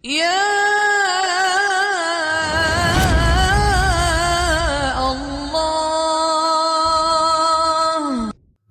یا اللہ۔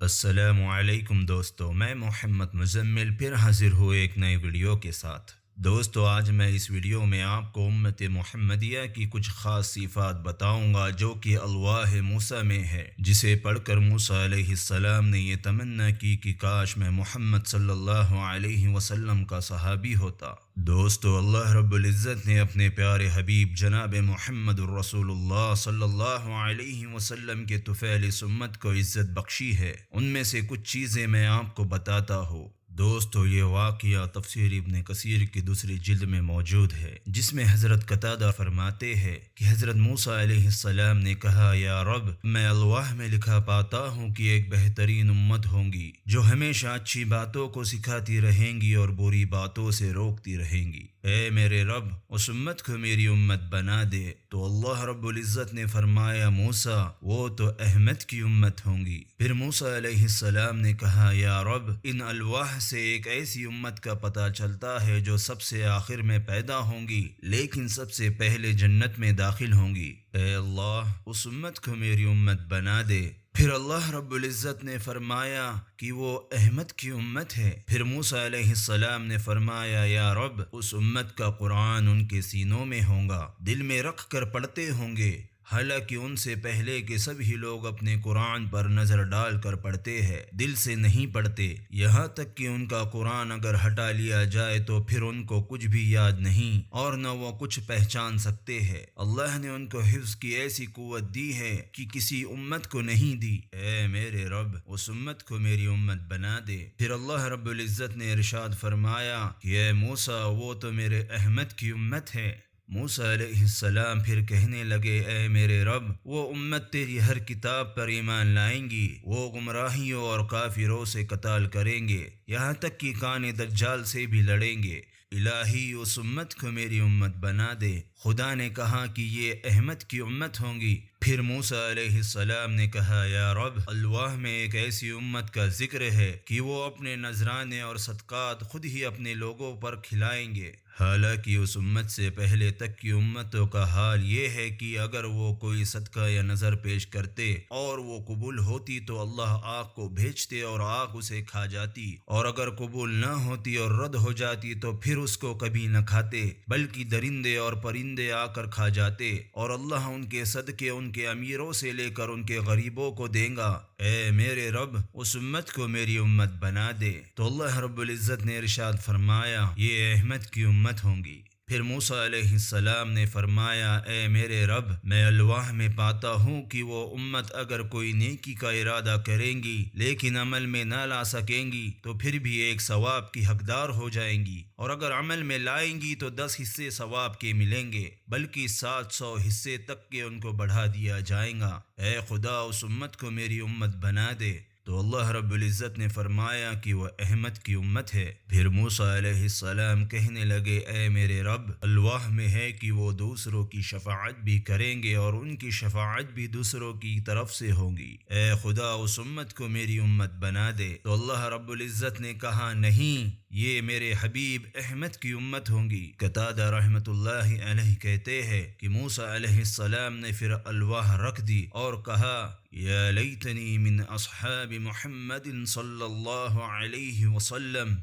السلام علیکم دوستو، میں محمد مزمل پھر حاضر ہوں ایک نئے ویڈیو کے ساتھ۔ دوستو آج میں اس ویڈیو میں آپ کو امت محمدیہ کی کچھ خاص صفات بتاؤں گا جو کہ الواح موسیٰ میں ہے، جسے پڑھ کر موسیٰ علیہ السلام نے یہ تمنا کی کہ کاش میں محمد صلی اللہ علیہ وسلم کا صحابی ہوتا۔ دوستو اللہ رب العزت نے اپنے پیارے حبیب جناب محمد الرسول اللہ صلی اللہ علیہ وسلم کے طفیل سمت کو عزت بخشی ہے۔ ان میں سے کچھ چیزیں میں آپ کو بتاتا ہوں۔ دوستو یہ واقعہ تفسیر ابن کثیر کی دوسری جلد میں موجود ہے، جس میں حضرت قتادہ فرماتے ہیں کہ حضرت موسیٰ علیہ السلام نے کہا، یا رب میں الواح میں لکھا پاتا ہوں کہ ایک بہترین امت ہوں گی جو ہمیشہ اچھی باتوں کو سکھاتی رہیں گی اور بری باتوں سے روکتی رہیں گی۔ اے میرے رب اس امت کو میری امت بنا دے۔ تو اللہ رب العزت نے فرمایا، موسیٰ وہ تو احمد کی امت ہوں گی۔ پھر موسیٰ علیہ السلام نے کہا، یا رب ان الواح سے ایک ایسی امت کا پتہ چلتا ہے جو سب سے آخر میں پیدا ہوں گی لیکن سب سے پہلے جنت میں داخل ہوں گی۔ اے اللہ اس امت کو میری امت بنا دے۔ پھر اللہ رب العزت نے فرمایا کہ وہ احمد کی امت ہے۔ پھر موسیٰ علیہ السلام نے فرمایا، یا رب اس امت کا قرآن ان کے سینوں میں ہوگا، دل میں رکھ کر پڑھتے ہوں گے، حالانکہ ان سے پہلے کے سبھی لوگ اپنے قرآن پر نظر ڈال کر پڑھتے ہیں، دل سے نہیں پڑھتے، یہاں تک کہ ان کا قرآن اگر ہٹا لیا جائے تو پھر ان کو کچھ بھی یاد نہیں اور نہ وہ کچھ پہچان سکتے ہیں۔ اللہ نے ان کو حفظ کی ایسی قوت دی ہے کہ کسی امت کو نہیں دی۔ اے میرے رب اس امت کو میری امت بنا دے۔ پھر اللہ رب العزت نے ارشاد فرمایا کہ اے موسیٰ وہ تو میرے احمد کی امت ہے۔ موسیٰ علیہ السلام پھر کہنے لگے، اے میرے رب وہ امت تیری ہر کتاب پر ایمان لائیں گی، وہ گمراہیوں اور کافروں سے قتال کریں گے، یہاں تک کہ کان دجال سے بھی لڑیں گے۔ الہی اس امت کو میری امت بنا دے۔ خدا نے کہا کہ یہ احمد کی امت ہوں گی۔ پھر موسیٰ علیہ السلام نے کہا، یا رب الواح میں ایک ایسی امت کا ذکر ہے کہ وہ اپنے نذرانے اور صدقات خود ہی اپنے لوگوں پر کھلائیں گے، حالانکہ اس امت سے پہلے تک کی امتوں کا حال یہ ہے کہ اگر وہ کوئی صدقہ یا نذر پیش کرتے اور وہ قبول ہوتی تو اللہ آگ کو بھیجتے اور آگ اسے کھا جاتی، اور اگر قبول نہ ہوتی اور رد ہو جاتی تو پھر اس کو کبھی نہ کھاتے بلکہ درندے اور پرندے آ کر کھا جاتے، اور اللہ ان کے صدقے ان کے امیروں سے لے کر ان کے غریبوں کو دیں گا۔ اے میرے رب اس امت کو میری امت بنا دے۔ تو اللہ رب العزت نے ارشاد فرمایا، یہ احمد کی امت ہوں گی۔ پھر موسیٰ علیہ السلام نے فرمایا، اے میرے رب میں الواح میں پاتا ہوں کہ وہ امت اگر کوئی نیکی کا ارادہ کریں گی لیکن عمل میں نہ لا سکیں گی تو پھر بھی ایک ثواب کی حقدار ہو جائیں گی، اور اگر عمل میں لائیں گی تو 10 حصے ثواب کے ملیں گے، بلکہ 700 حصے تک کے ان کو بڑھا دیا جائے گا۔ اے خدا اس امت کو میری امت بنا دے۔ تو اللہ رب العزت نے فرمایا کہ وہ احمد کی امت ہے۔ پھر موسیٰ علیہ السلام کہنے لگے، اے میرے رب الواح میں ہے کہ وہ دوسروں کی شفاعت بھی کریں گے اور ان کی شفاعت بھی دوسروں کی طرف سے ہوگی۔ اے خدا اس امت کو میری امت بنا دے۔ تو اللہ رب العزت نے کہا، نہیں یہ میرے حبیب احمد کی امت ہوں گی۔ قتادہ رحمۃ اللہ علیہ کہتے ہیں کہ موسیٰ علیہ السلام نے پھر الواح رکھ دی اور کہا، یا لیتنی من اصحاب محمد صلی اللہ علیہ وسلم،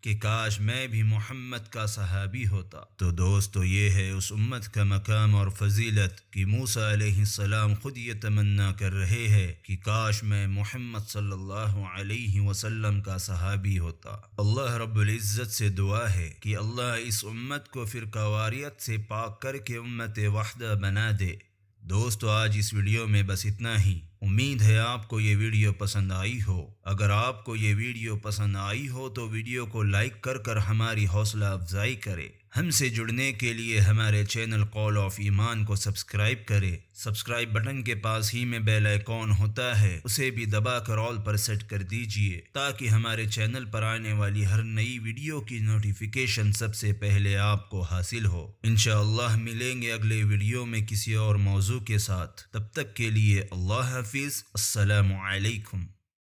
کہ کاش میں بھی محمد کا صحابی ہوتا۔ تو دوستو یہ ہے اس امت کا مقام اور فضیلت کہ موسیٰ علیہ السلام خود یہ تمنا کر رہے ہیں کہ کاش میں محمد صلی اللہ علیہ وسلم کا صحابی ہوتا۔ اللہ رب العزت سے دعا ہے کہ اللہ اس امت کو فرقہ واریت سے پاک کر کے امت وحدہ بنا دے۔ دوستو آج اس ویڈیو میں بس اتنا ہی۔ امید ہے آپ کو یہ ویڈیو پسند آئی ہو۔ اگر آپ کو یہ ویڈیو پسند آئی ہو تو ویڈیو کو لائک کر کر ہماری حوصلہ افزائی کرے۔ ہم سے جڑنے کے لیے ہمارے چینل قول آف ایمان کو سبسکرائب کرے۔ سبسکرائب بٹن کے پاس ہی میں بیل آئیکن ہوتا ہے، اسے بھی دبا کر آل پر سیٹ کر دیجئے تاکہ ہمارے چینل پر آنے والی ہر نئی ویڈیو کی نوٹیفیکیشن سب سے پہلے آپ کو حاصل ہو۔ انشاءاللہ ملیں گے اگلے ویڈیو میں کسی اور موضوع کے ساتھ۔ تب تک کے لیے اللہ حافظ۔ السلام علیکم۔